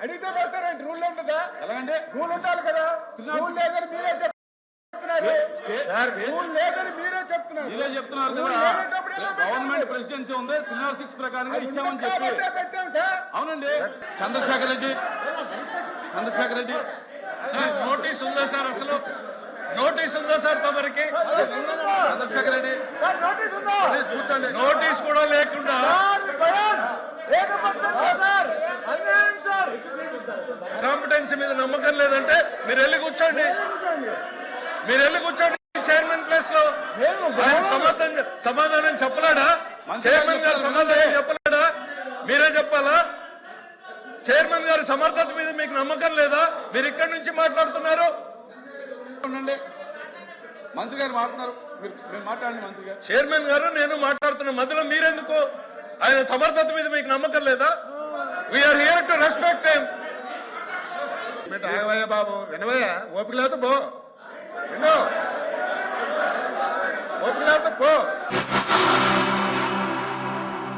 అడిగితే పెడతారండి. రూల్ ఉంటుందా? ఎలాగంటే రూల్ ఉండాలి కదా. రూల్ లేదని మీరే చెప్తున్నారు. రూల్ లేదని మీరే చెప్తున్నారు. మీరే చెప్తున్నారు కదా. గవర్నమెంట్ ప్రెసిడెన్సీ ఉంది 306 ప్రకారంగా ఇచ్చామని చెప్పి. పెట్టాం సార్. అవునండి. చంద్రశేఖర్ రెడ్డి నోటీస్ ఉందా సార్? అసలు నోటీస్ ఉందా సార్ తమరికి? చంద్రశేఖర్ రెడ్డి కూర్చోండి. నోటీస్ కూడా లేకుండా కాంపిటెన్సీ మీద నమ్మకం లేదంటే మీరు వెళ్ళి కూర్చోండి. చైర్మన్ ప్లేస్ లో సమాధానం చెప్పలేడా? చైర్మన్ గారు సమాధానం చెప్పలేడా? మీరే చెప్పాలా? చైర్మన్ గారి సమర్థత మీద మీకు నమ్మకం లేదా? మీరు ఇక్కడి నుంచి మాట్లాడుతున్నారు. మంత్రి గారు మాట్లాడుతున్నారు. మీరు మాట్లాడండి. మంత్రి గారు, చైర్మన్ గారు నేను మాట్లాడుతున్న మధ్యలో మీరెందుకు? ఆయన సమర్థత మీద మీకు నమ్మకం లేదా? We are here to respect him. ఆగవయ్య బాబు, వినవయ్యా. ఓపిక లేకపోతే పో. ఓపిక లేకపోతే పో.